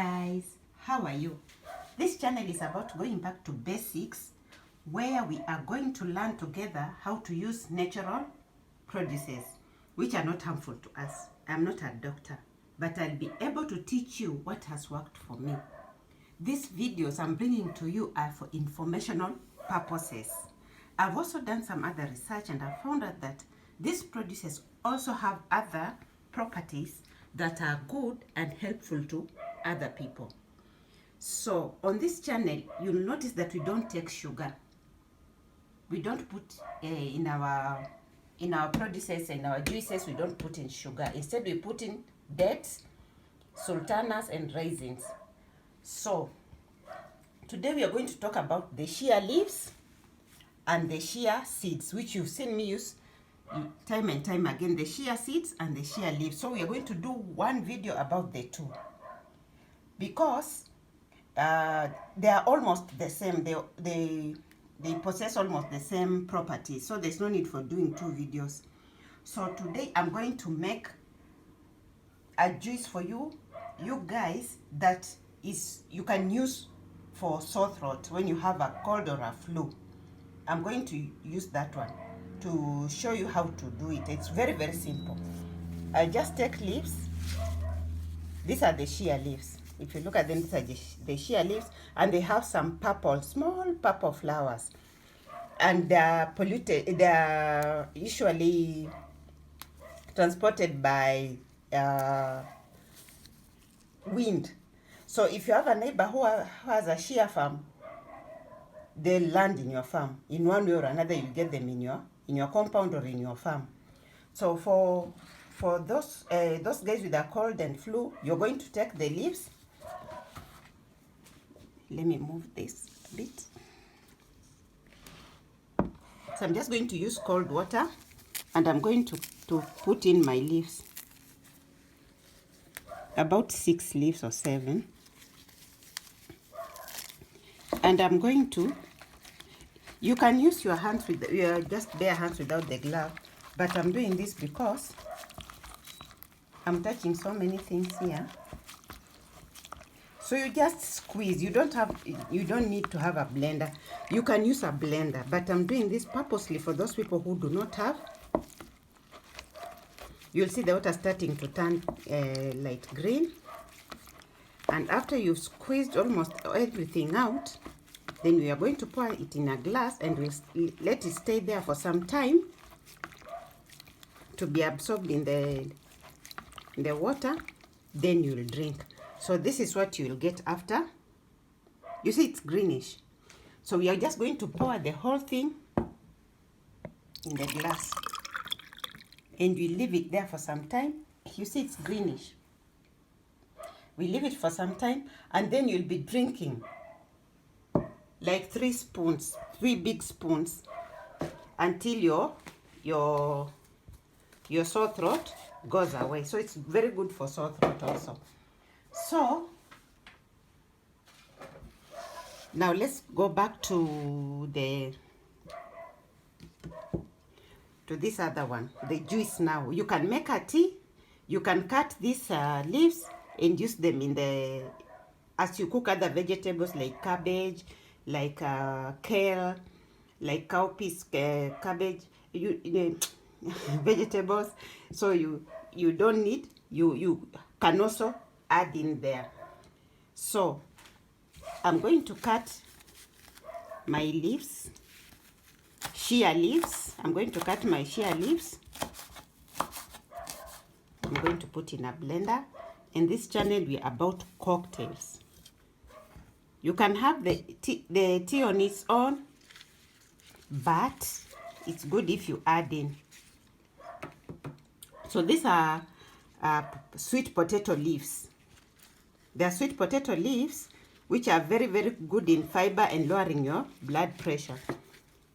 guys, how are you? This channel is about going back to basics, where we are going to learn together how to use natural produces which are not harmful to us. I'm not a doctor, but I'll be able to teach you what has worked for me. These videos I'm bringing to you are for informational purposes. I've also done some other research and I found out that these produces also have other properties that are good and helpful to other people. So on this channel, you'll notice that we don't take sugar. We don't put in our produces, in our juices, we don't put in sugar. Instead, we put in dates, sultanas, and raisins. So today we are going to talk about the chia leaves and the chia seeds, which you've seen me use time and time again, the chia seeds and the chia leaves. So we are going to do one video about the two because they are almost the same. They possess almost the same properties, so there's no need for doing two videos. So today I'm going to make a juice for you guys that is you can use for sore throat when you have a cold or a flu. I'm going to use that one to show you how to do it. It's very, very simple. I just take leaves. These are the chia leaves. If you look at them, these are the chia leaves, and they have some purple, small purple flowers. And they're polluted, they're usually transported by wind. So if you have a neighbor who has a chia farm, they'll land in your farm. In one way or another, you get them in your compound or in your farm. So for those guys with a cold and flu, you're going to take the leaves. Let me move this a bit. So I'm just going to use cold water and I'm going to put in my leaves. About 6 leaves or 7. And I'm going to, you can use your hands with your just bare hands without the glove, but I'm doing this because I'm touching so many things here. So you just squeeze. You don't need to have a blender. You can use a blender, but I'm doing this purposely for those people who do not have. You'll see the water starting to turn light green. And after you've squeezed almost everything out, then we are going to pour it in a glass and we'll let it stay there for some time to be absorbed in the water. Then you'll drink. So this is what you'll get after. You see it's greenish. So we are just going to pour the whole thing in the glass. And we leave it there for some time. You see it's greenish. We leave it for some time and then you'll be drinking like 3 big spoons until your sore throat goes away. So it's very good for sore throat also. So now let's go back to this other one, the juice. Now you can make a tea. You can cut these leaves and use them as you cook other vegetables like cabbage, like kale, like cowpeas, cabbage, vegetables. So you don't need, you can also add in there. So I'm going to cut my leaves, chia leaves. I'm going to cut my chia leaves. I'm going to put in a blender. In this channel, we're about cocktails. You can have the tea on its own, but it's good if you add in. So these are sweet potato leaves. They are sweet potato leaves, which are very, very good in fiber and lowering your blood pressure.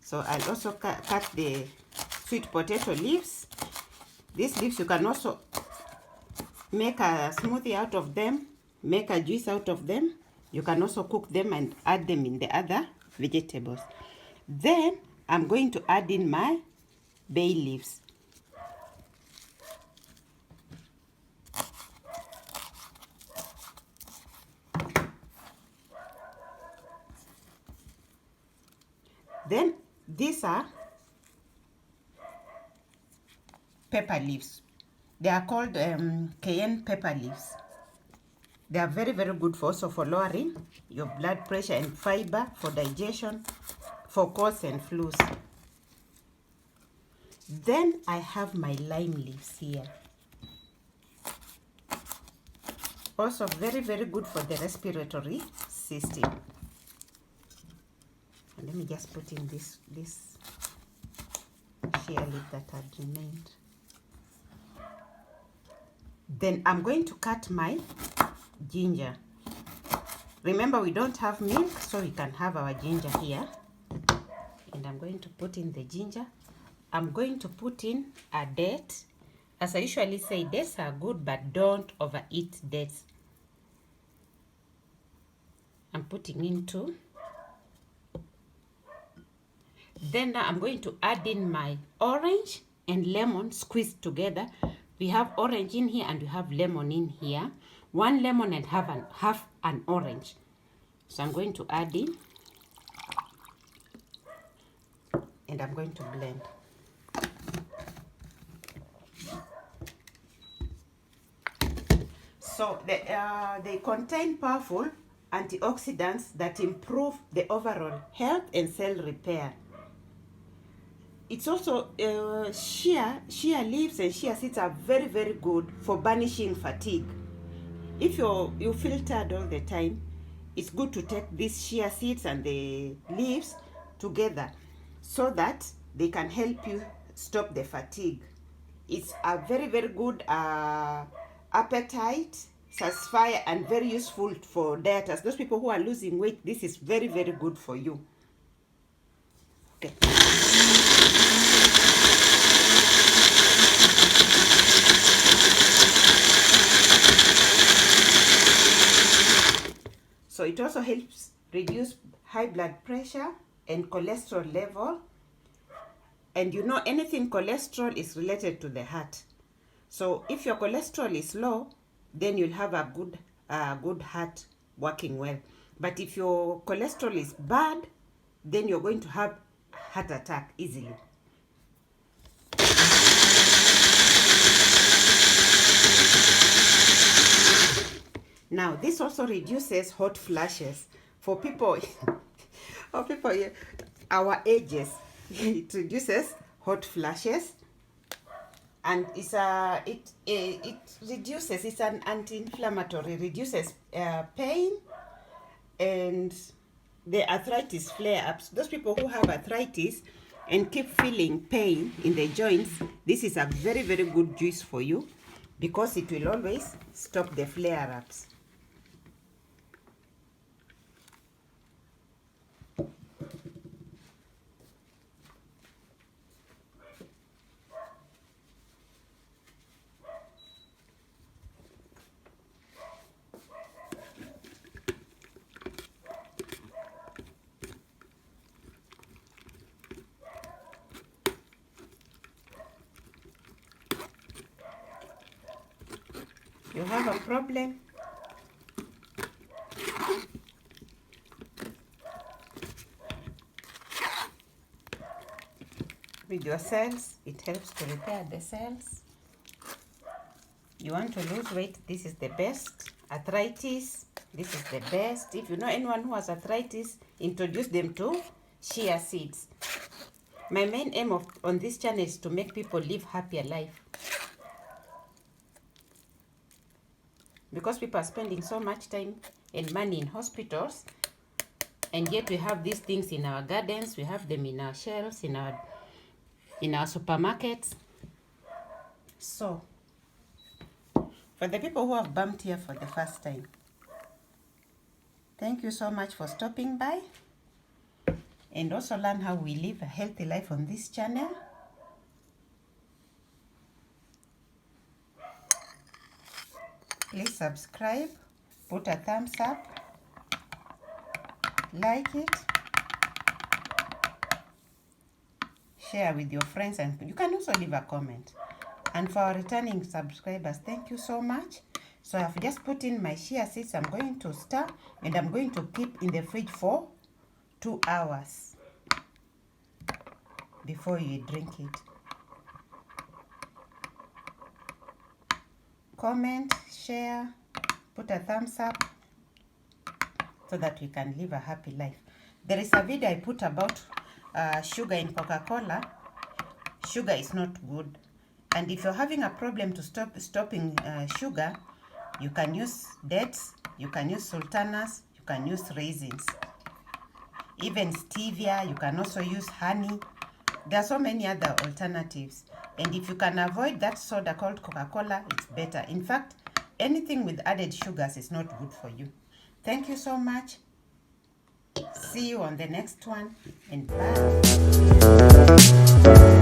So I'll also cut the sweet potato leaves. These leaves, you can also make a smoothie out of them, make a juice out of them. You can also cook them and add them in the other vegetables. Then I'm going to add in my bay leaves. Then these are pepper leaves. They are called cayenne pepper leaves. They are very, very good for also for lowering your blood pressure and fiber for digestion, for colds and flus. Then I have my lime leaves here. Also very, very good for the respiratory system. And let me just put in this chia leaf that had remained. Then I'm going to cut my ginger. Remember, we don't have milk, so we can have our ginger here. And I'm going to put in the ginger. I'm going to put in a date. As I usually say, dates are good, but don't overeat dates. I'm putting in 2. Then now I'm going to add in my orange and lemon squeezed together. We have orange in here and we have lemon in here. 1 lemon and half an orange. So I'm going to add in and I'm going to blend. So they contain powerful antioxidants that improve the overall health and cell repair. It's also chia leaves and chia seeds are very, very good for banishing fatigue. If you feel tired all the time, it's good to take these chia seeds and the leaves together so that they can help you stop the fatigue. It's a very, very good appetite satisfier and very useful for dieters. Those people who are losing weight, this is very, very good for you. Okay. So it also helps reduce high blood pressure and cholesterol level. And you know, anything cholesterol is related to the heart. So if your cholesterol is low, then you'll have a good heart working well. But if your cholesterol is bad, then you're going to have heart attack easily. Now, this also reduces hot flashes for people, or people our ages. It reduces hot flashes, and it reduces. It's an anti-inflammatory. Reduces pain and the arthritis flare-ups. Those people who have arthritis and keep feeling pain in the joints, this is a very, very good juice for you because it will always stop the flare-ups. You have a problem with your cells, it helps to repair the cells. You want to lose weight, this is the best. Arthritis, this is the best. If you know anyone who has arthritis, introduce them to chia seeds. My main aim on this channel is to make people live happier life. Because people are spending so much time and money in hospitals, and yet we have these things in our gardens, we have them in our shelves, in our supermarkets. So, for the people who have bumped here for the first time, thank you so much for stopping by, and also learn how we live a healthy life on this channel. Please subscribe, put a thumbs up, like it, share with your friends, and you can also leave a comment. And for our returning subscribers, thank you so much. So I've just put in my chia seeds. I'm going to stir and I'm going to keep in the fridge for 2 hours. before you drink it. Comment, share, put a thumbs up so that we can live a happy life. There is a video I put about sugar in Coca-Cola. Sugar is not good. And if you're having a problem to stopping sugar, you can use dates, you can use sultanas, you can use raisins. Even stevia, you can also use honey. There are so many other alternatives. And if you can avoid that soda called Coca-Cola, it's better. In fact, anything with added sugars is not good for you. Thank you so much. See you on the next one, and bye.